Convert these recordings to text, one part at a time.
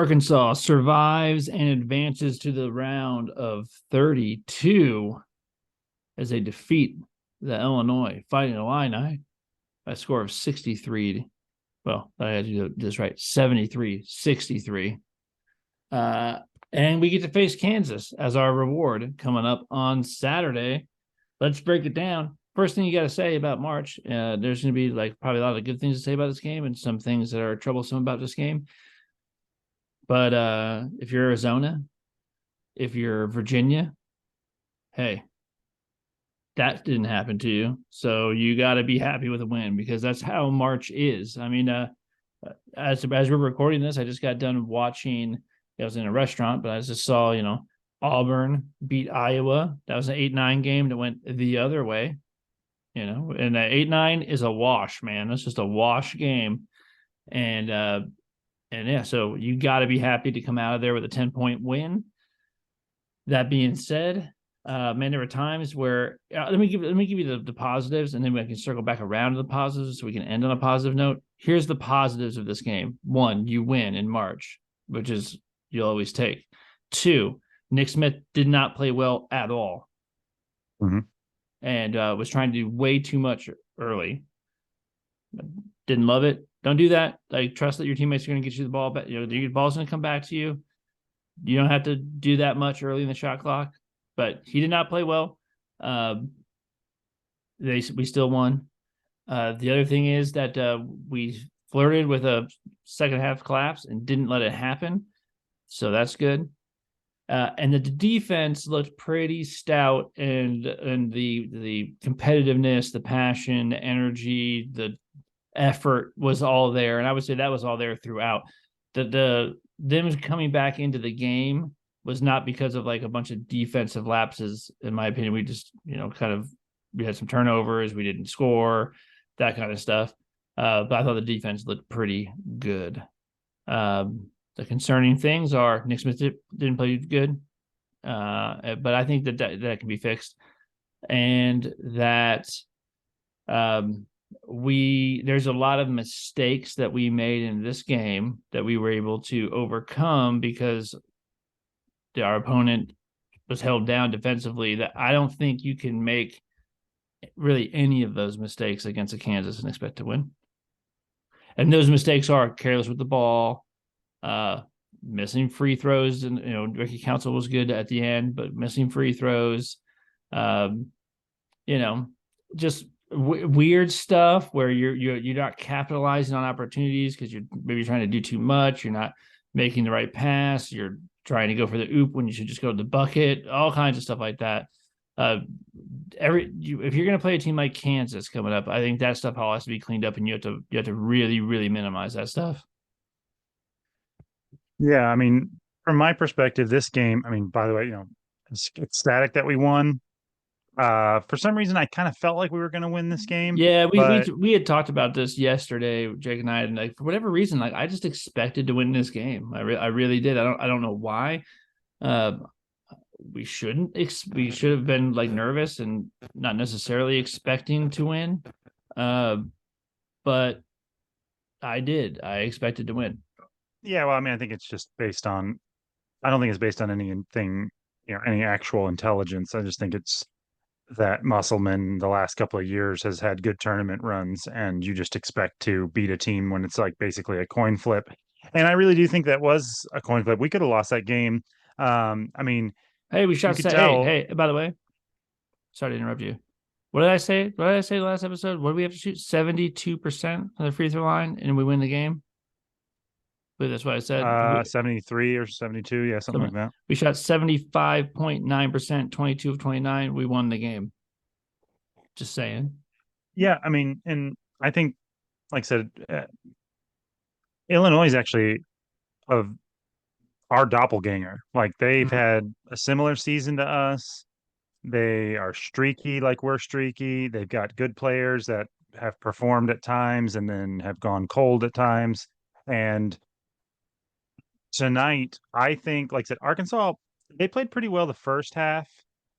Arkansas survives and advances to the round of 32 as they defeat the Illinois Fighting Illini by a score of 63. Well, I had to do this right, 73-63. And we get to face Kansas as our reward coming up on Saturday. Let's break it down. First thing you got to say about March, there's going to be probably a lot of good things to say about this game and some things that are troublesome about this game. But if you're Arizona, if you're Virginia, hey, that didn't happen to you. So you got to be happy with a win because that's how March is. I mean, as we're recording this, I just got done watching. I was in a restaurant, but I just saw, Auburn beat Iowa. That was an 8-9 game that went the other way, and that 8-9 is a wash, man. That's just a wash game. And yeah, so you got to be happy to come out of there with a 10-point win. That being said, man, there were times where let me give you the positives, and then we can circle back around to the positives so we can end on a positive note. Here's the positives of this game. 1, you win in March, which is you'll always take. 2, Nick Smith did not play well at all, and was trying to do way too much early. Didn't love it. Don't do that. Trust that your teammates are going to get you the ball back. The ball's going to come back to you. You don't have to do that much early in the shot clock. But he did not play well. We still won. The other thing is that we flirted with a second half collapse and didn't let it happen. So that's good. And the defense looked pretty stout, and the competitiveness, the passion, the energy, the effort was all there. And I would say that was all there throughout. Them coming back into the game was not because of a bunch of defensive lapses. In my opinion, we just, we had some turnovers. We didn't score, that kind of stuff. But I thought the defense looked pretty good. The concerning things are Nick Smith didn't play good. But I think that can be fixed. And that there's a lot of mistakes that we made in this game that we were able to overcome because our opponent was held down defensively. That I don't think you can make really any of those mistakes against a Kansas and expect to win. And those mistakes are careless with the ball, missing free throws, and Ricky Council was good at the end, but missing free throws, just weird stuff where you're not capitalizing on opportunities because you're maybe trying to do too much. You're not making the right pass. You're trying to go for the oop when you should just go to the bucket, all kinds of stuff like that. If you're going to play a team like Kansas coming up, I think that stuff all has to be cleaned up, and you have to really, really minimize that stuff. Yeah, I mean, from my perspective, this game, I mean, by the way, it's ecstatic that we won. For some reason, I kind of felt like we were going to win this game. Yeah, but we had talked about this yesterday, Jake and I, and for whatever reason, I just expected to win this game. I really did. I don't know why. We shouldn't. We should have been nervous and not necessarily expecting to win. But I did. I expected to win. yeah, well, I mean, I think it's just based on. I don't think it's based on anything, any actual intelligence. I just think it's that Musselman the last couple of years has had good tournament runs, and you just expect to beat a team when it's basically a coin flip. And I really do think that was a coin flip. We could have lost that game. I mean, hey, we you shot. could tell. Hey. By the way, sorry to interrupt you. What did I say? What did I say last episode? What do we have to shoot? 72% of the free throw line, and we win the game. But that's what I said. 73 or 72, yeah, something like that. We shot 75.9%, 22 of 29. We won the game. Just saying. Yeah, I mean, and I think, like I said, Illinois is actually of our doppelganger. They've had a similar season to us. They are streaky like we're streaky. They've got good players that have performed at times and then have gone cold at times. And tonight, I think, like I said, Arkansas, they played pretty well the first half.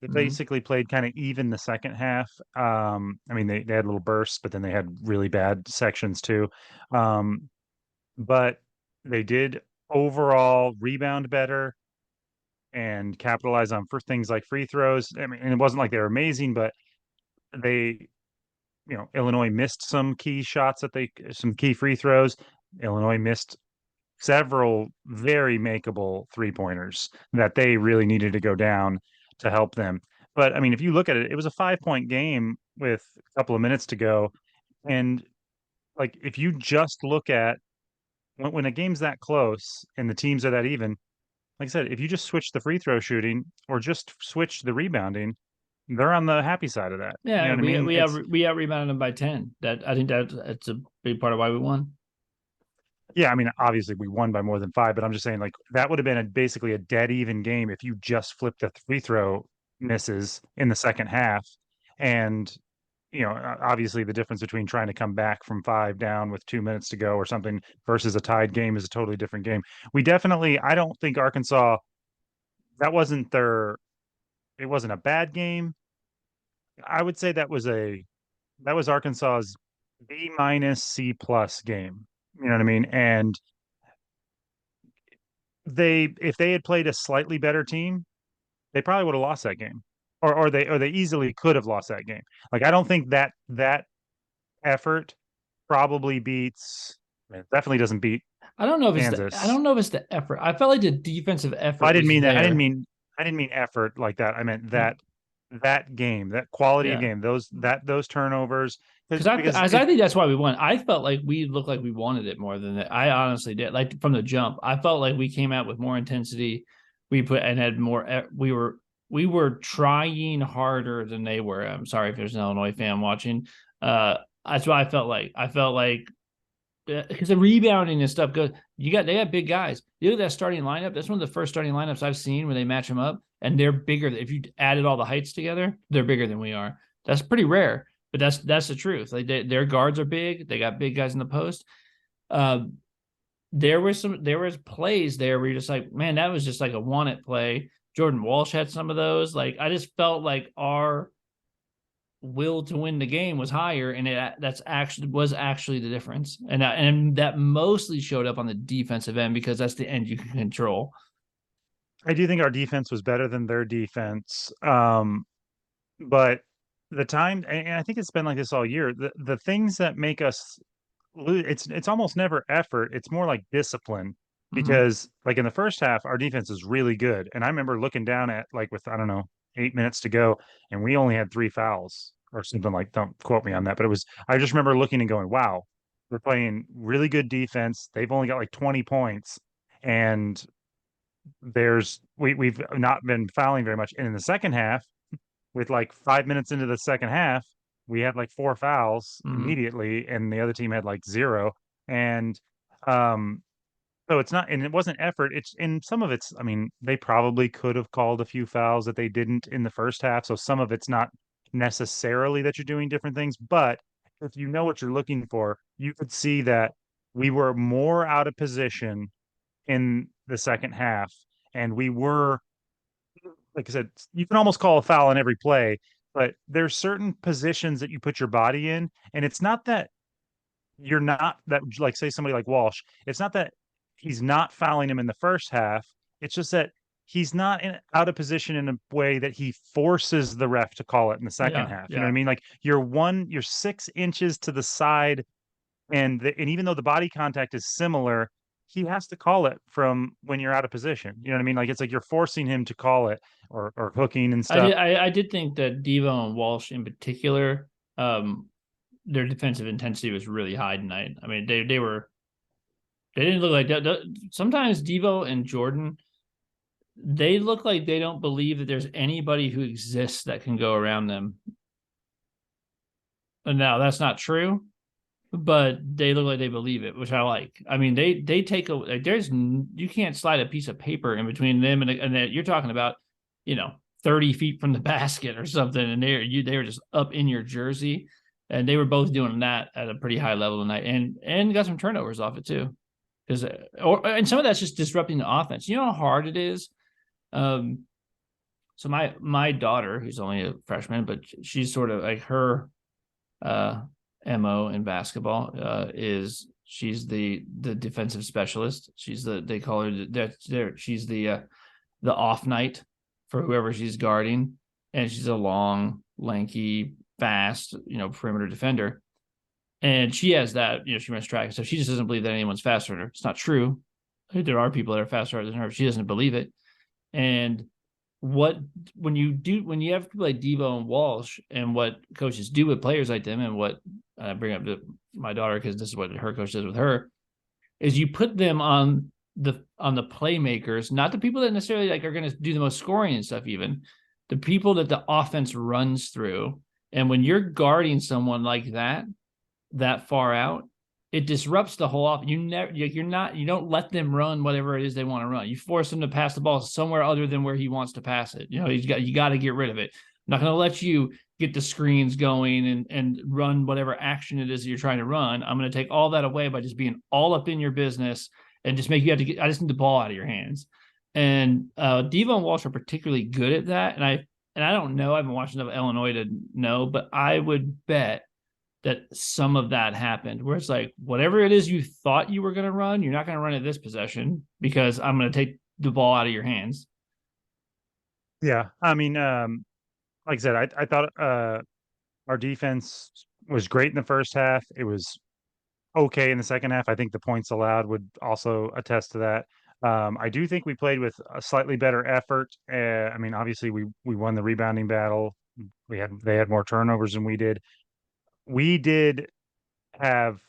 They basically played kind of even the second half. I mean, they had little bursts, but then they had really bad sections too. But they did overall rebound better and capitalize on for things like free throws. I mean, and it wasn't like they were amazing, but they, Illinois missed some key shots some key free throws. Illinois missed several very makeable three-pointers that they really needed to go down to help them. But I mean, if you look at it, it was a 5-point game with a couple of minutes to go. And like, if you just look at when a game's that close and the teams are that even, like I said, if you just switch the free throw shooting or just switch the rebounding, they're on the happy side of that. You know Yeah, what I mean? we out rebounded them by 10. That I think that's a big part of why we won. Yeah, I mean, obviously we won by more than 5, but I'm just saying, like, that would have been basically a dead even game if you just flipped the free throw misses in the second half. And, obviously the difference between trying to come back from 5 down with 2 minutes to go or something versus a tied game is a totally different game. I don't think Arkansas, that wasn't it wasn't a bad game. I would say that was Arkansas's B minus C plus game. You know what I mean? And if they had played a slightly better team, they probably would have lost that game. Or they easily could have lost that game. Like, I don't think that effort probably beats, I mean, it definitely doesn't beat I Kansas. don't know if it's the effort. I felt like the defensive I effort didn't was mean that. there. I didn't mean effort like that. I meant that game, that quality of Yeah. game, those turnovers because I think that's why we won. I felt like we looked like we wanted it more than that. I honestly did. Like from the jump, I felt like we came out with more intensity. We put and had more. We were trying harder than they were. I'm sorry if there's an Illinois fan watching. That's what I felt like. I felt like because the rebounding and stuff goes. They got big guys. You look at that starting lineup. That's one of the first starting lineups I've seen when they match them up, and they're bigger. If you added all the heights together, they're bigger than we are. That's pretty rare, but that's the truth. Like their guards are big. They got big guys in the post. Uh, there was plays there where you're just like, man, that was just like a want it play. Jordan Walsh had some of those. Like I just felt like our will to win the game was higher, and was actually the difference. And that mostly showed up on the defensive end because that's the end you can control. I do think our defense was better than their defense. But the time, and I think it's been like this all year, the things that make us lose, it's almost never effort. It's more like discipline. Mm-hmm. Because like in the first half, our defense is really good. And I remember looking down at like with, I don't know, 8 minutes to go, and we only had 3 fouls or something like, don't quote me on that. But I just remember looking and going, wow, we're playing really good defense. They've only got like 20 points. And we've not been fouling very much. And in the second half, with like 5 minutes into the second half, we had like 4 fouls Mm-hmm. immediately, and the other team had like 0. And um, so it's not, and it wasn't effort. It's in some of it's, I mean, they probably could have called a few fouls that they didn't in the first half. So some of it's not necessarily that you're doing different things, but if you know what you're looking for, you could see that we were more out of position in the second half, and we were, like I said, you can almost call a foul on every play, but there's certain positions that you put your body in, and it's not that you're not that, like, say somebody like Walsh, it's not that he's not fouling him in the first half. It's just that he's not out of position in a way that he forces the ref to call it in the second Yeah, half. You know what I yeah. mean? Like you're 6 inches to the side, and even though the body contact is similar, he has to call it from when you're out of position. You know what I mean? Like it's like you're forcing him to call it or hooking and stuff. I did think that Devo and Walsh in particular, um, their defensive intensity was really high tonight. I mean, they didn't look like that. Sometimes Devo and Jordan, they look like they don't believe that there's anybody who exists that can go around them. And now that's not true, but they look like they believe it, which I like. I mean, they take a like, there's you can't slide a piece of paper in between them and you're talking about, 30 feet from the basket or something, and they were just up in your jersey, and they were both doing that at a pretty high level tonight, and got some turnovers off it too, because and some of that's just disrupting the offense. You know how hard it is. So my daughter, who's only a freshman, but she's sort of like her uh, mo in basketball is She's the defensive specialist. They call her that. She's the off night for whoever she's guarding, and she's a long, lanky, fast, perimeter defender. And she has that, she runs track, so she just doesn't believe that anyone's faster than her. It's not true. There are people that are faster than her. She doesn't believe it. And when you have people like Devo and Walsh, and what coaches do with players like them, and what I bring up to my daughter because this is what her coach does with her, is you put them on the playmakers, not the people that necessarily like are going to do the most scoring and stuff, even the people that the offense runs through. And when you're guarding someone like that far out, it disrupts the whole offense. You don't let them run whatever it is they want to run. You force them to pass the ball somewhere other than where he wants to pass it. You got to get rid of it. I'm not going to let you get the screens going and run whatever action it is that you're trying to run. I'm going to take all that away by just being all up in your business and just make you have to I just need the ball out of your hands. And Devo and Walsh are particularly good at that. And I don't know. I haven't watched enough Illinois to know, but I would bet that some of that happened where it's like, whatever it is you thought you were going to run, you're not going to run at this possession because I'm going to take the ball out of your hands. Yeah. I mean, like I said, I thought our defense was great in the first half. It was okay in the second half. I think the points allowed would also attest to that. I do think we played with a slightly better effort. I mean, obviously we won the rebounding battle. They had more turnovers than we did. We did have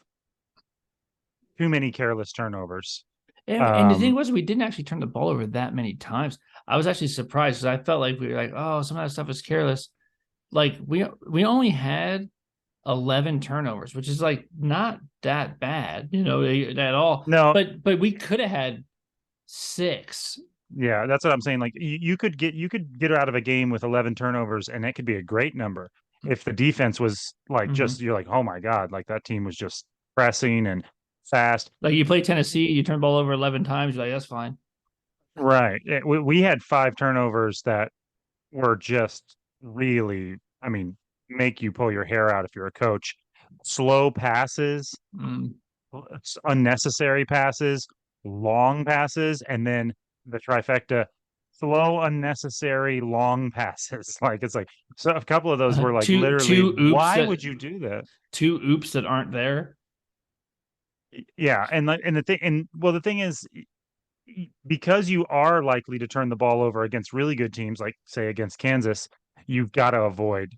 too many careless turnovers. And the thing was, we didn't actually turn the ball over that many times. I was actually surprised because I felt like we were like, oh, some of that stuff is careless. Like we only had 11 turnovers, which is like not that bad, at all. No, But we could have had 6. yeah, that's what I'm saying. Like you could get out of a game with 11 turnovers, and that could be a great number if the defense was like just you're like, oh my god, like that team was just pressing and fast. Like you play Tennessee, you turn the ball over 11 times, you're like, that's fine. Right. We had 5 turnovers that were just really, I mean, make you pull your hair out if you're a coach. Slow passes, unnecessary passes, long passes, and then the trifecta: slow, unnecessary, long passes. Like it's like so a couple of those were like literally, why would you do that? 2 oops that aren't there. Yeah, and the thing is, because you are likely to turn the ball over against really good teams, like say against Kansas, you've got to avoid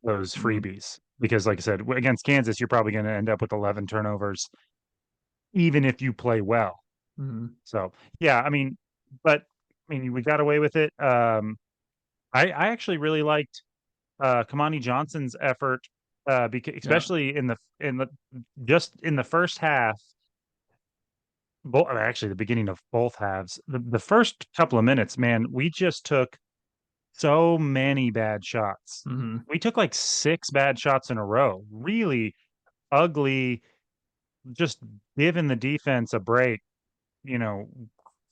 those freebies because, like I said, against Kansas, you're probably going to end up with 11 turnovers, even if you play well. So, yeah, I mean, but I mean, we got away with it. I actually really liked Kamani Johnson's effort, because especially in the first half. Actually, the beginning of both halves, the first couple of minutes, man, we just took so many bad shots. We took like 6 bad shots in a row. Really ugly, just giving the defense a break,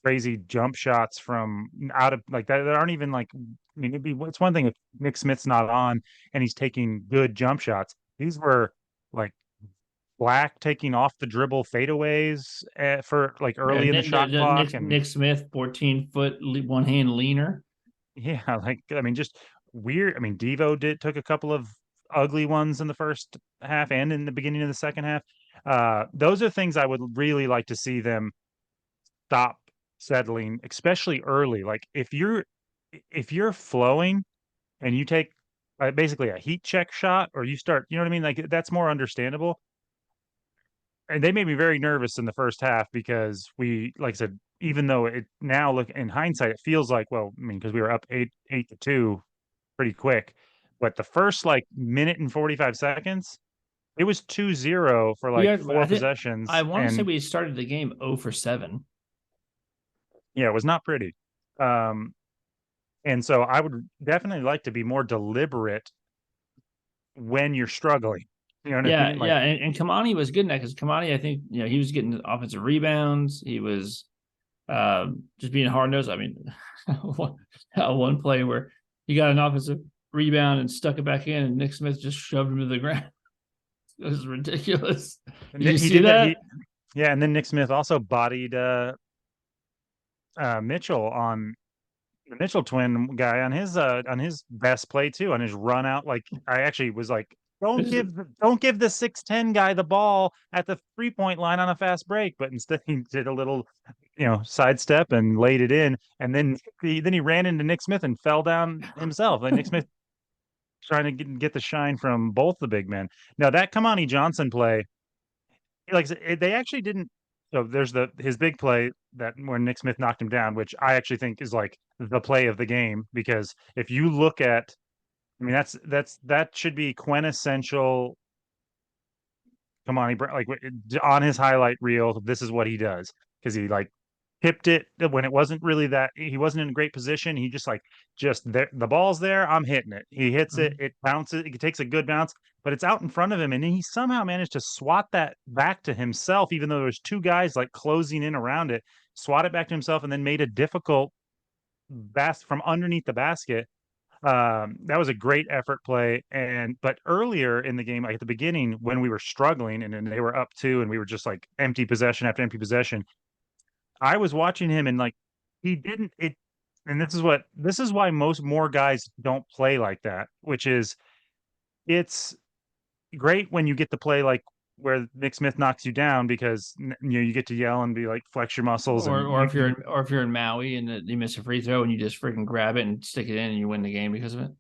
crazy jump shots from out of like that aren't even like, I mean, it's one thing if Nick Smith's not on and he's taking good jump shots. These were like Black taking off the dribble fadeaways for like early in the shot clock, and Nick Smith, 14-foot, one hand leaner. Yeah, like I mean, just weird. I mean, Devo took a couple of ugly ones in the first half and in the beginning of the second half. Those are things I would really like to see them stop settling, especially early. Like if you're flowing and you take basically a heat check shot, or you start, you know what I mean? Like that's more understandable. And they made me very nervous in the first half because like I said, even though it now look in hindsight, it feels like, well, I mean, because we were up 8-2 pretty quick. But the first like minute and 45 seconds, it was 2-0 for like 4 possessions. I want to say we started the game 0 for 7. Yeah, it was not pretty. And so I would definitely like to be more deliberate when you're struggling. You know what I mean? Like, yeah, and Kamani was good in that because Kamani, I think, he was getting offensive rebounds. He was just being hard nosed. I mean, one play where he got an offensive rebound and stuck it back in, and Nick Smith just shoved him to the ground. It was ridiculous. Did you see that? Yeah, and then Nick Smith also bodied Mitchell on the Mitchell twin guy on his best play too, on his run out. Like I actually was like, This is don't give the 6'10" guy the ball at the 3-point line on a fast break, but instead he did a little, sidestep and laid it in, and then he ran into Nick Smith and fell down himself. Like Nick Smith trying to get the shine from both the big men. Now that Kamani Johnson play, like I said, they actually didn't. So there's his big play that when Nick Smith knocked him down, which I actually think is like the play of the game, because if you look at, I mean, that should be quintessential Kamani Brown, like on his highlight reel. This is what he does, because he like tipped it when it wasn't really that he wasn't in a great position. He just there, the ball's there. I'm hitting it. He hits it. It bounces. It takes a good bounce, but it's out in front of him, and he somehow managed to swat that back to himself, even though there was two guys like closing in around it. Swat it back to himself, and then made a difficult from underneath the basket. That was a great effort play. But earlier in the game, like at the beginning, when we were struggling and then they were up two and we were just like empty possession after empty possession, I was watching him and like he didn't it and this is why most more guys don't play like that, which is it's great when you get to play like where Nick Smith knocks you down, because you get to yell and be like flex your muscles, and or if you're in Maui and you miss a free throw and you just freaking grab it and stick it in and you win the game because of it.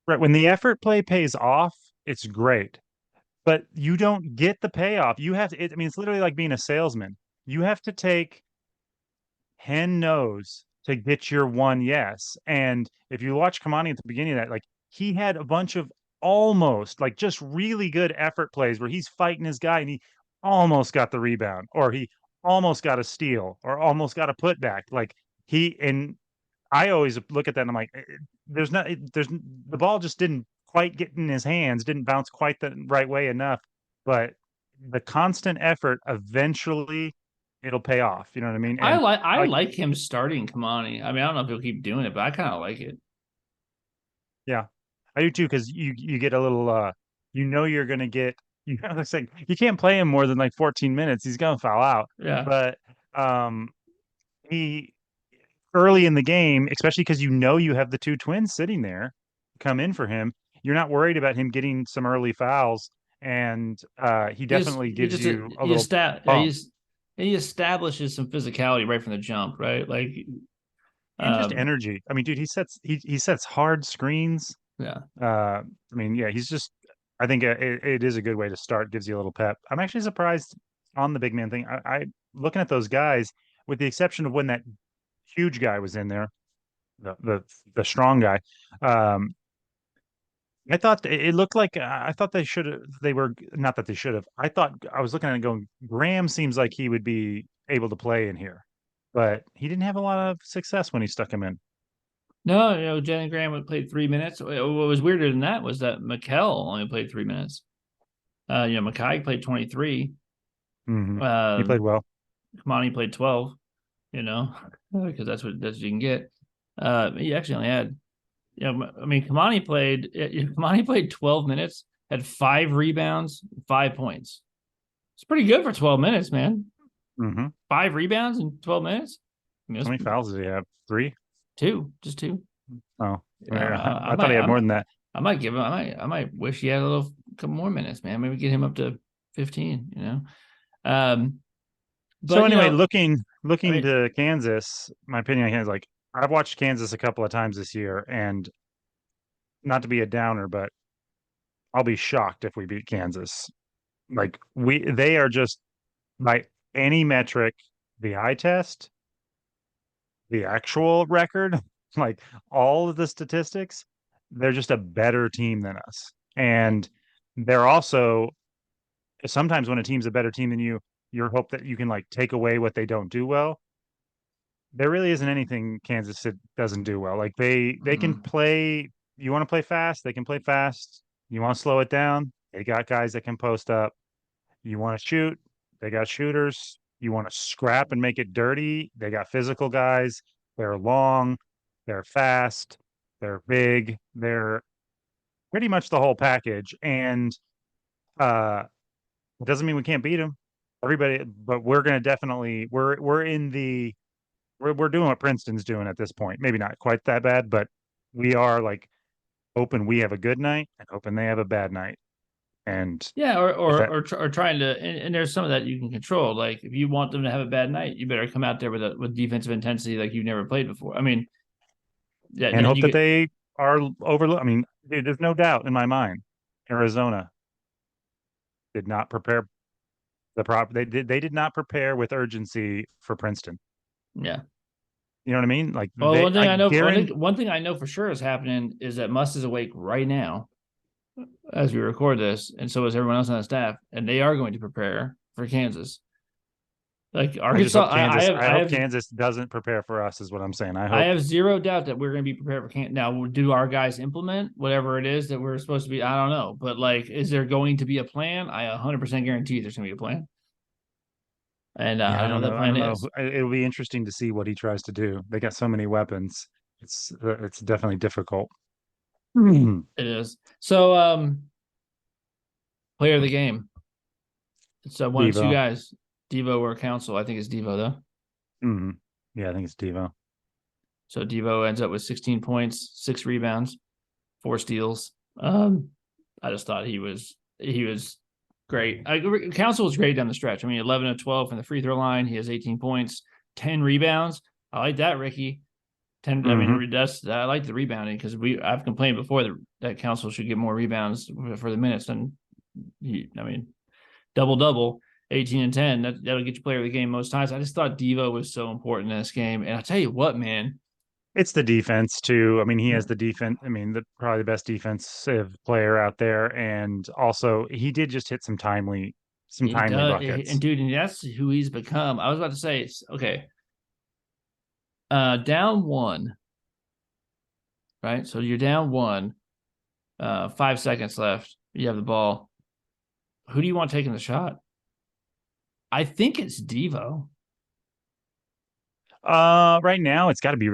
right when the effort play pays off, it's great. But you don't get the payoff. You have to, I mean, it's literally like being a salesman. You have to take 10 no's to get your one yes. And if you watch Kamani at the beginning of that, like he had a bunch of almost like just really good effort plays where he's fighting his guy and he almost got the rebound, or he almost got a steal, or almost got a putback. Like and I always look at that and I'm like, there's not, there's the ball just didn't quite get in his hands, didn't bounce quite the right way enough. But the constant effort eventually it'll pay off. You know what I mean? And I like, like him starting Kamani. I mean, I don't know if he'll keep doing it, but I kind of like it. yeah, I do too, because you get a little, you're gonna get, it's like you can't play him more than like 14 minutes. He's gonna foul out. Yeah. But um, he early in the game, especially because you have the two twins sitting there, come in for him. You're not worried about him getting some early fouls, and he definitely He gives just you a he little esta- bump. he establishes some physicality right from the jump, right? Like, And just um, energy. I mean, dude, he sets hard screens. yeah. I mean, yeah, he's just. I think it is a good way to start. Gives you a little pep. I'm actually surprised on the big man thing. I looking at those guys, with the exception of when that huge guy was in there, the strong guy. Um, I thought it looked like I thought they should have. They were not that they should have. I thought I was looking at it going. Graham seems like he would be able to play in here, but he didn't have a lot of success when he stuck him in. No, Jalen Graham had played 3 minutes. What was weirder than that was that Mikal only played 3 minutes. Makai played 23. He Uh, played well. Kamani played 12. Because that's what you can get. He actually only had, I mean, Kamani played 12 minutes, had 5 rebounds, 5 points. It's pretty good for 12 minutes, man. hmm 5 rebounds in 12 minutes. I mean, How many fouls did he have? Three? just two. Oh, I I thought might, he had I more might, than that. I might give him. I might wish he had a couple more minutes, man. Maybe get him up to 15. Um, So but anyway, I looking mean, to Kansas, my opinion on Kansas, like I've watched Kansas a couple of times this year, and not to be a downer, but I'll be shocked if we beat Kansas. Like they are just by any metric, the eye test, the actual record, like all of the statistics, they're just a better team than us. And they're also sometimes when a team's a better team than you hope that you can like take away what they don't do well. There really isn't anything Kansas doesn't do well. Like they can mm, play. You want to play fast, they can play fast. You want to slow it down, they got guys that can post up. You want to shoot, they got shooters. You want to scrap and make it dirty, they got physical guys. They're long, they're fast, they're big, they're pretty much the whole package. And it doesn't mean we can't beat them. everybody, but we're going to definitely we're in the we're doing what Princeton's doing at this point. Maybe not quite that bad, but we are like hoping we have a good night and hoping they have a bad night. And Yeah, if that or trying to, and there's some of that you can control. Like if you want them to have a bad night, you better come out there with defensive intensity like you've never played before. I mean, yeah, and then hope you that get they are overlook. I mean, dude, there's no doubt in my mind. Arizona did not prepare they did not prepare with urgency for Princeton. yeah. You know what I mean? Like Well, they I guarantee one thing I know for sure is happening is that Muss is awake right now as we record this, and so is everyone else on the staff, and they are going to prepare for Kansas. Like I just Arkansas, hope Kansas I I hope have Kansas doesn't prepare for us is what I'm saying. I I hope have zero doubt that we're going to be prepared for Kansas. Now, do our guys implement whatever it is that we're supposed to be? I don't know, but like, is there going to be a plan? I 100% guarantee there's going to be a plan, and yeah, I I don't know don't what that know. I plan don't know. is. It'll be interesting to see what he tries to do. They got so many weapons. It's definitely difficult. It is so. Player of the game. It's one of two Devo. guys, Devo or Council. I think it's Devo though. Hmm. Yeah, I think it's Devo. So Devo ends up with 16 points, 6 rebounds, 4 steals. I just thought he was great. Council was great down the stretch. I mean, 11 of 12 from the free throw line. He has 18 points, 10 rebounds. I like that, Ricky. 10. I Hmm. mean, I like the rebounding because I've complained before that Council should get more rebounds for the minutes than he. I mean, double double. 18 and 10. That'll get you player of the game most times. I just thought Devo was so important in this game. And I'll tell you what, man, It's the defense too. I mean, he has the defense. I mean, the probably the best defensive player out there, and also he did just hit some he timely does. And buckets. dude, and that's who he's become. I was about to say, okay, down one, right? So you're down one, 5 seconds left. You have the ball. Who do you want taking the shot? I think it's Devo. Right now it's got to be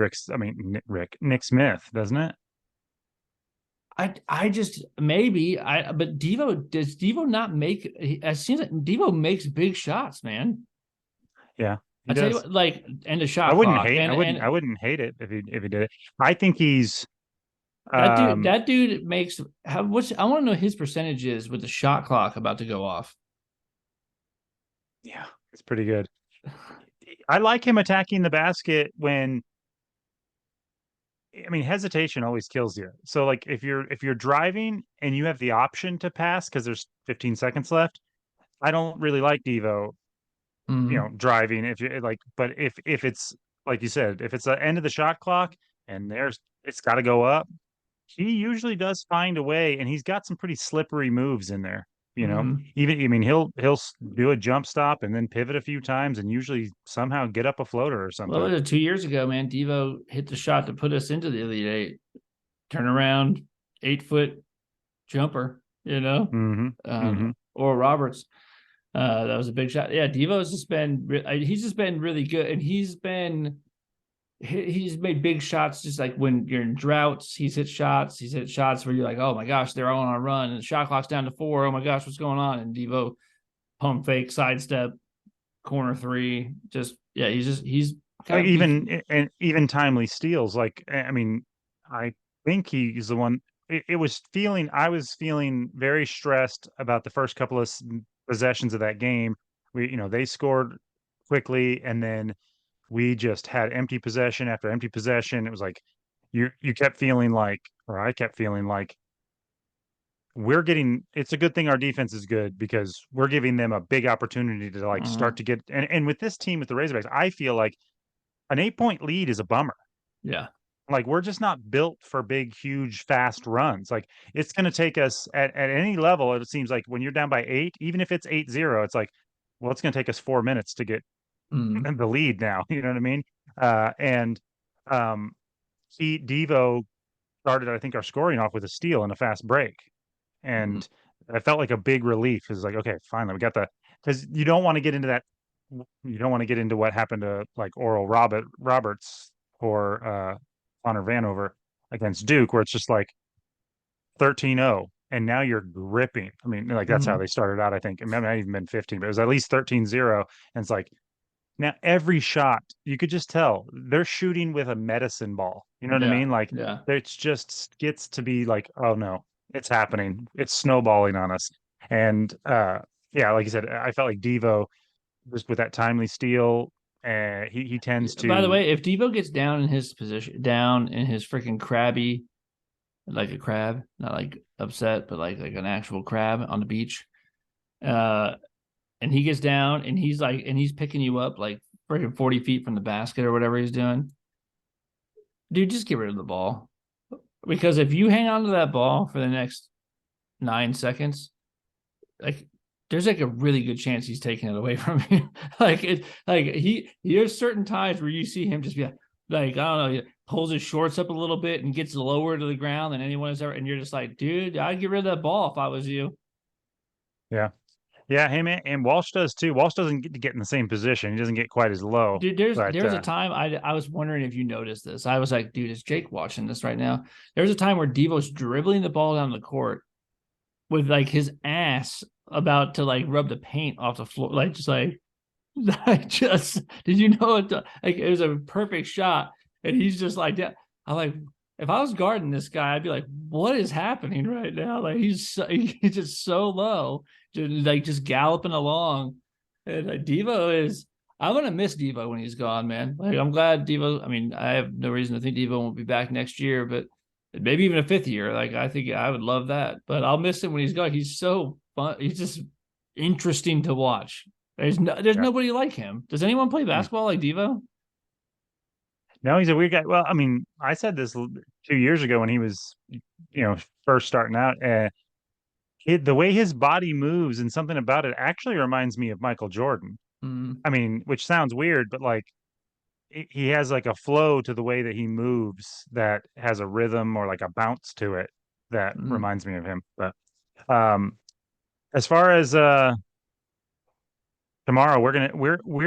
Nick Smith, doesn't it? I just maybe but Devo does Devo not make it seems like Devo makes big shots, man. Yeah, he I tell you does. what, like end of shot clock. I And wouldn't hate it if he did it. I think he's um that dude makes what's I want to know his percentages with the shot clock about to go off. yeah, it's pretty good. I like him attacking the basket when I mean hesitation always kills you. So like if you're driving and you have the option to pass because there's 15 seconds left, I don't really like Devo, Mm-hmm. driving if you like, but if it's like you said, if it's the end of the shot clock and it's got to go up, he usually does find a way, and he's got some pretty slippery moves in there. You know, Mm-hmm. even I mean he'll do a jump stop and then pivot a few times and usually somehow get up a floater or Well, something. was it 2 years ago, man? Devo hit the shot to put us into the Elite Eight. Turn around, 8 foot jumper, Hmm. Hmm. or Roberts. That was a big shot. Yeah, Devo's just been he's just been really good, and he's made big shots just like when you're in droughts. He's hit shots where you're like, oh my gosh, they're all on a run, and the shot clock's down to 4. Oh my gosh, what's going on? And Devo pump fake, sidestep, corner three. Just yeah, he's kind Like of he's even timely steals. Like I mean, I think he's the one. I was feeling very stressed about the first couple of possessions of that game. They scored quickly, and then we just had empty possession after empty possession. It was like you kept feeling like, or I kept feeling like it's a good thing our defense is good because we're giving them a big opportunity to like start to get and with this team with the Razorbacks, I feel like an 8 point lead is a bummer. yeah. Like we're just not built for big, huge, fast runs. Like it's going to take us at any level. It seems like when you're down by 8, even if it's 8-0, it's like, well, it's going to take us 4 minutes to get Mm. the lead now. You know what I mean? And um, Devo started, I think, our scoring off with a steal and a fast break, Mm. and I felt like a big relief. Is like, okay, finally, we got the because you don't want to get into that. You don't want to get into what happened to like Roberts or Connor Vanover against Duke, where it's just like 13-0. and now you're gripping. I mean, like that's how Mhm. they started out, I think. It might not even been 15, but it was at least 13-0. And it's like now every shot, you could just tell they're shooting with a medicine ball. You know what I Yeah, mean? Like yeah. it's just gets to be like, oh no, it's happening. It's snowballing on us. And yeah, like you said, I felt like Devo just with that timely steal, he tends By the to way, if Devo gets down in his position, down in his freaking crabby, like a crab, not like upset, but like an actual crab on the beach, uh, and he gets down and he's picking you up like freaking 40 feet from the basket or whatever he's doing, dude, just get rid of the ball. Because if you hang on to that ball for the next 9 seconds, like there's like a really good chance he's taking it away from you. There's certain times where you see him just be like, I don't know, he pulls his shorts up a little bit and gets lower to the ground than anyone has ever, and you're just like, dude, I'd get rid of that ball if I was you. yeah. Yeah, him and Walsh does too. Walsh doesn't get to get in the same position. He doesn't get quite as low, Dude, there's but there's a time I was wondering if you noticed this. I was like, dude, is Jake watching this right now? There's a time where Devo's dribbling the ball down the court with like his ass about to like rub the paint off the floor, like just like I just did you know it? Like it was a perfect shot, and he's just like that. I'm like, if I was guarding this guy, I'd be like, what is happening right now? Like he's just so low, just galloping along. And Devo is. I'm gonna miss Devo when he's gone, man. Like I'm glad Devo. I mean, I have no reason to think Devo won't be back next year, but maybe even a fifth year. Like I think I would love that, but I'll miss him when he's gone. He's so fun. He's just interesting to watch. There's yeah. nobody like him. Does anyone play Mm. basketball like Devo? No, he's a weird guy. Well, I mean, I said this 2 years ago when he was, first starting out. The way his body moves and something about it actually reminds me of Michael Jordan. Mm, I mean, which sounds weird, but like he has like a flow to the way that he moves that has a rhythm or like a bounce to it that mm. reminds me of him. But um, as far as tomorrow,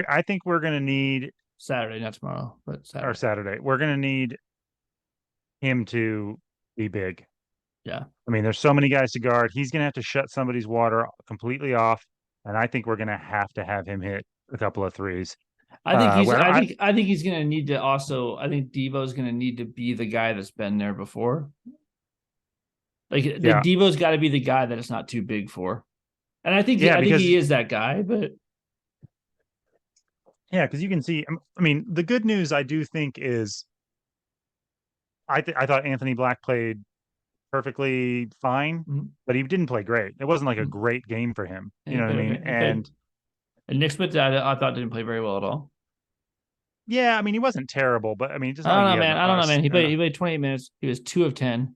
I think we're gonna need Saturday, not tomorrow, but or Saturday. Saturday, we're gonna need him to be big. Yeah, I mean, there's so many guys to guard. He's gonna have to shut somebody's water completely off, and I think we're gonna have to have him hit a couple of threes. I think he's. Where I think he's gonna need to also. I think Devo's gonna need to be the guy that's been there before. Like the yeah, Devo's got to be the guy that it's not too big for. And yeah, I think he because is that guy. But yeah, because you can see. I mean, the good news I do think is I thought Anthony Black played perfectly fine, mm, but he didn't play great. It wasn't like a mm, great game for him. and You he know what I played mean? okay. He played. And And Nick Smith, I thought didn't play very well at all. yeah, I mean, he wasn't terrible, but I mean, it's just I not don't like he know, had man. an I don't know, man. us. He played 28 minutes. He was 2 of 10.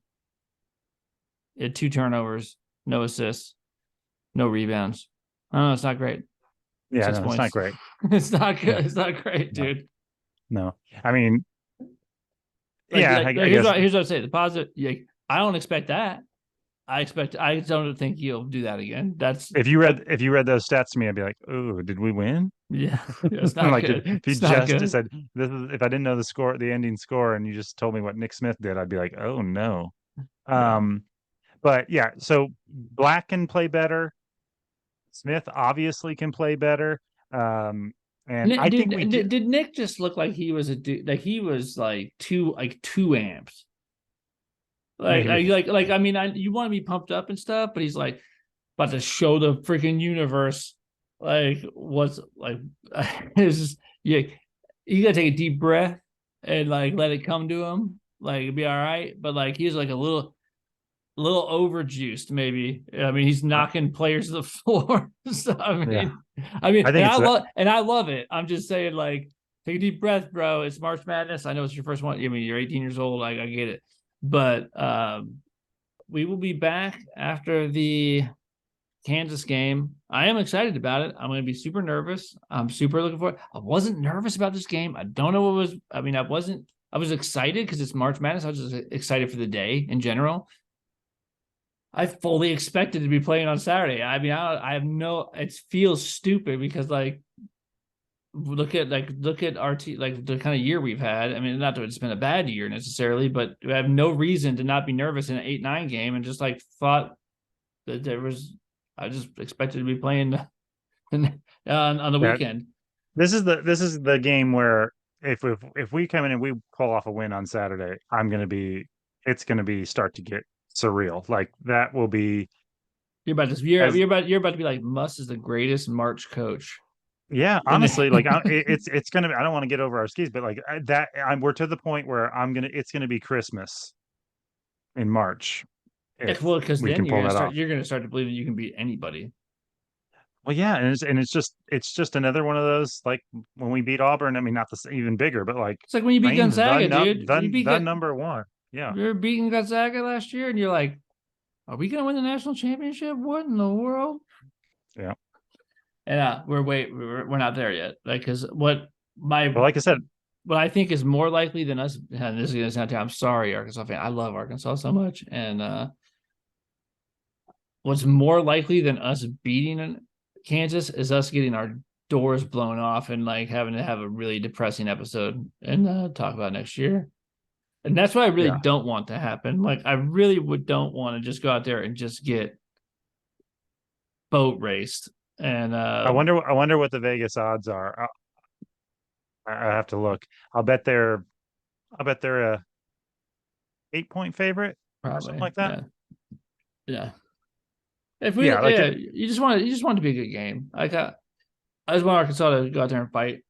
He had 2 turnovers, no assists, no rebounds. I don't know. It's not great. Yeah, Six no, it's not points. great. It's not Yeah, good. It's not great, no, dude. no. I mean, Like, yeah, like, I like guess here's what I say. The positive. Like, I don't expect that. I don't think he'll do that again. if you read those stats to me, I'd be like, "Oh, did we win?" Yeah, it's not Like, good. if you It's not just good. said this is if I didn't know the score, the ending score, and you just told me what Nick Smith did, I'd be like, "Oh no." Yeah. Um, but yeah, so Black can play better. Smith obviously can play better. Um, and I think we do. Did Nick just look like he was a dude? Like he was like too amped. Maybe. I mean, you want to be pumped up and stuff, but he's like about to show the freaking universe like what's like. It's just yeah, you gotta take a deep breath and like let it come to him. Like it'd be all right, but like he's like a little overjuiced, maybe. I mean, he's Uh, knocking players to the floor. So yeah, I mean, I think it's that. and I love it. I'm just saying, like, take a deep breath, bro. It's March Madness. I know it's your first one. I mean, you're 18 years old. I get it, but we will be back after the Kansas game. I am excited about it. I'm going to be super nervous. I'm super looking forward. I wasn't nervous about this game. I don't know what was. I mean, I wasn't. I was excited because it's March Madness. I was just excited for the day in general. I fully expected to be playing on Saturday. I mean, I have no. It feels stupid because look at our team, like the kind of year we've had. I mean, not that it's been a bad year necessarily, but we have no reason to not be nervous in an 8-9 game and just like thought I just expected to be playing on the Yeah, weekend. this is the game where if we come in and we pull off a win on Saturday, it's gonna be start to get surreal. Like that will be as You're about to be like Muss is the greatest March coach. yeah, And honestly, like it's gonna be. I don't want to get over our skis, but like we're to the point where it's gonna be Christmas in March if well, because we then can pull that off. you're gonna start to believe that you can beat anybody. Well, yeah, and it's just another one of those like when we beat Auburn. I mean, not the even bigger, but like It's like when you beat Rain's Gonzaga, dude. When you beat the number one. Yeah, you're beating Gonzaga last year, and you're like, are we gonna win the national championship? What in the world? yeah. And we're not there yet. Like, because But like I said, what I think is more likely than us, and this is gonna sound I'm sorry, Arkansas fan. I love Arkansas so much, and what's more likely than us beating Kansas is us getting our doors blown off and like having to have a really depressing episode and talk about next year. And that's what I really yeah. don't want to happen. Like, I really don't want to just go out there and just get boat raced. And I wonder what the Vegas odds are. I have to look. I'll bet they're a 8-point favorite or something probably, like that. yeah. If we, Yeah, like yeah, you just want it to be a good game. I just want Arkansas to go out there and fight.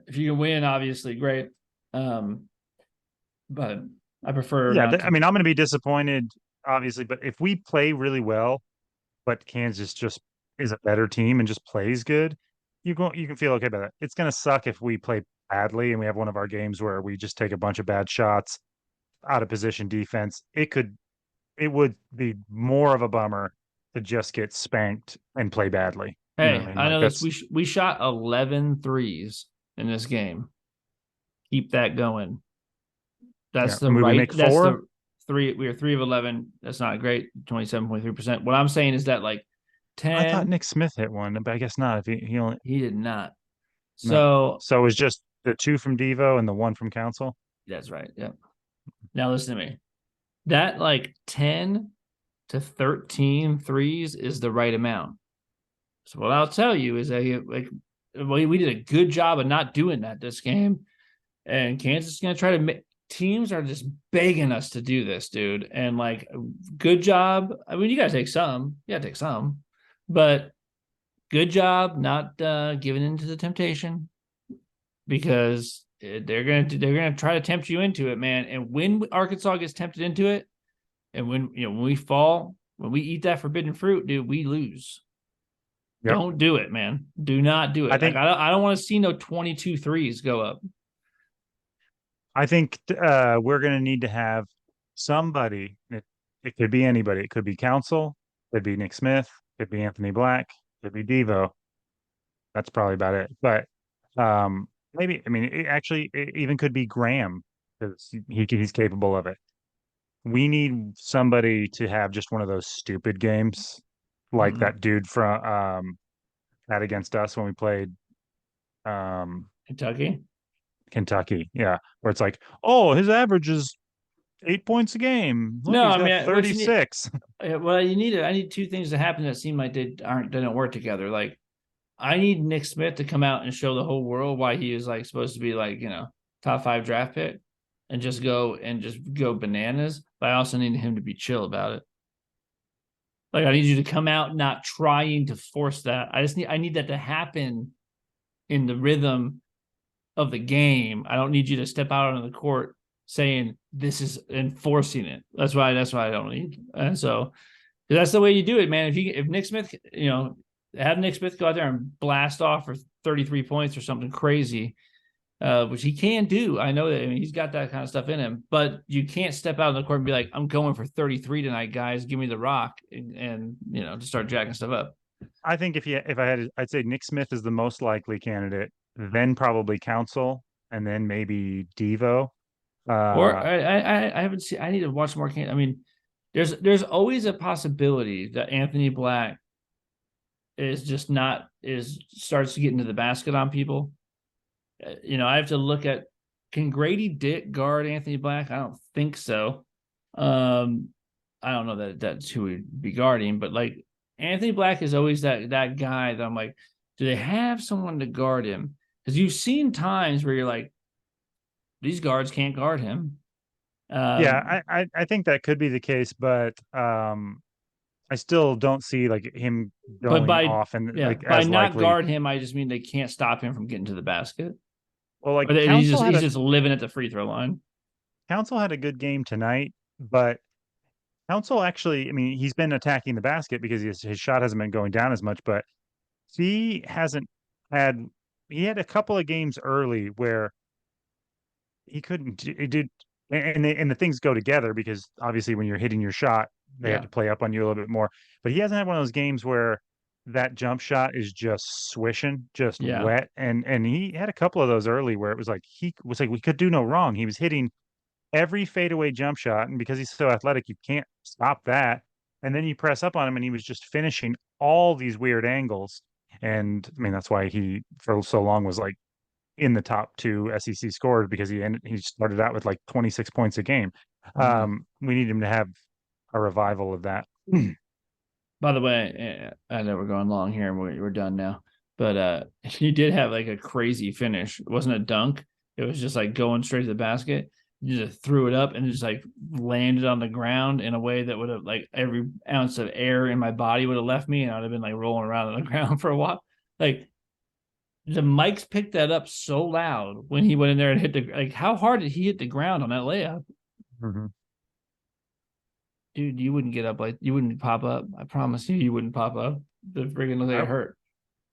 If you can win, obviously, great. Um, but I prefer yeah. not to. I mean, I'm going to be disappointed, obviously, but if we play really well, but Kansas just is a better team and just plays good, you can feel okay about that. It's going to suck if we play badly and we have one of our games where we just take a bunch of bad shots out of position defense. It would be more of a bummer to just get spanked and play badly. You know what Hey, I mean? I Like know this. that's We shot 11 threes in this game. Keep that going. yeah. That's the And would we right. make That's four? the three. We were 3 of 11. That's not great. 27.3%. What I'm saying is that like I thought 10. Nick Smith hit one, but I guess not. If he only He did not. no. So So it was just the two from Devo and the one from Council. that's right. Yep. Now listen to me. That like 10 to 13 threes is the right amount. So what I'll tell you is that like we did a good job of not doing that this game, and Kansas is going to try to make. Teams are just begging us to do this, dude. And like, good job. I mean, you got to take some. You got to take some, but good job not giving into the temptation because they're gonna try to tempt you into it, man. And when Arkansas gets tempted into it, and when we fall, when we eat that forbidden fruit, dude, we lose. Yep. Don't do it, man. Do not do I it. Like, think I don't want to see no 22 threes go up. I think we're going to need to have somebody. It could be anybody. It could be Council. It could be Nick Smith. It could be Anthony Black. It could be Devo. That's probably about it. But maybe I mean it even could be Graham because he's capable of it. We need somebody to have just one of those stupid games like Mm-mm. that dude from had against us when we played Kentucky. Kentucky. Yeah, where it's like, oh, his average is 8 points a game. Look, No, he's I got mean, what you need, 36. well, I need two things to happen that seem like they didn't work together. Like, I need Nick Smith to come out and show the whole world why he is like supposed to be like, top 5 draft pick and just go bananas. But I also need him to be chill about it. Like, I need you to come out not trying to force that. I need that to happen in the rhythm of the game. I don't need you to step out on the court saying this is enforcing it. That's why I don't need. And so that's the way you do it, man. If Nick Smith, have Nick Smith go out there and blast off for 33 points or something crazy, which he can do. I know that. I mean, he's got that kind of stuff in him, but you can't step out on the court and be like, I'm going for 33 tonight, guys. Give me the rock and to start jacking stuff up. I think I'd say Nick Smith is the most likely candidate, then probably Council, and then maybe Devo. Or Uh, I haven't seen. I need to watch more. I mean, there's always a possibility that Anthony Black is just not starts to get into the basket on people. I have to look at, can Grady Dick guard Anthony Black? I don't think so. I don't know that that's who we'd be guarding, but like Anthony Black is always that guy that I'm like, do they have someone to guard him? Because you've seen times where you're like, these guards can't guard him. Yeah, I think that could be the case, but I still don't see like him But going off and like by as not likely. guard him, I just mean they can't stop him from getting to the basket. Well, Or like he's just living at the free throw line. Council had a good game tonight, but Council actually, I mean, he's been attacking the basket because his shot hasn't been going down as much, but he hasn't had he had a couple of games early where he couldn't do and the things go together because obviously when you're hitting your shot, they have Yeah. to play up on you a little bit more. But he hasn't had one of those games where that jump shot is just swishing, just Yeah. wet. And he had a couple of those early where it was like he was like we could do no wrong. He was hitting every fadeaway jump shot, and because he's so athletic, you can't stop that. And then you press up on him, and he was just finishing all these weird angles. And I mean, that's why he for so long was like in the top two SEC scorers because he started out with like 26 points a game. Mm-hmm. We need him to have a revival of that. By the way, I know we're going long here and we're done now, but he did have like a crazy finish. It wasn't a dunk. It was just like going straight to the basket. You just threw it up and just like landed on the ground in a way that would have like every ounce of air in my body would have left me, and I'd have been like rolling around on the ground for a while. Like the mics picked that up so loud when he went in there and hit the like. How hard did he hit the ground on that layup? Mm-hmm. Dude, you wouldn't get up like you wouldn't pop up. I promise you, you wouldn't pop up. The freaking look like I, it hurt.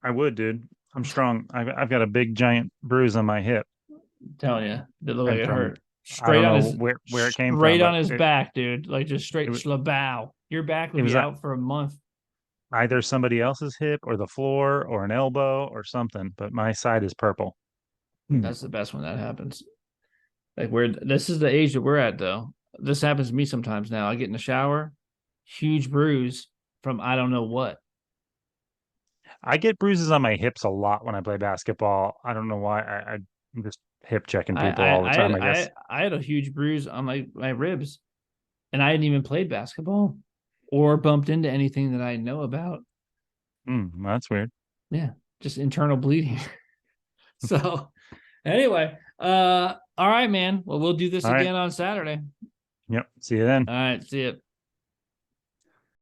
I would, dude. I'm strong. I've got a big giant bruise on my hip, I'm telling you, it looked like and it from hurt. I don't know where it came from, Straight on but his back, dude. Like just it straight was schlabow. Your back it would was be out for a month. either somebody else's hip or the floor or an elbow or something. But my side is purple. Hmm. That's the best when that happens. Like we're this is the age that we're at though. This happens to me sometimes now. I get in the shower, huge bruise from I don't know what. I get bruises on my hips a lot when I play basketball. I don't know why. I'm just hip checking people all the time, I guess. I had a huge bruise on my ribs, and I hadn't even played basketball or bumped into anything that I know about. Well, that's weird. Yeah, just internal bleeding. So anyway, all right, man. Well, we'll do this All right. again on Saturday. Yep. See you then. All right, see you.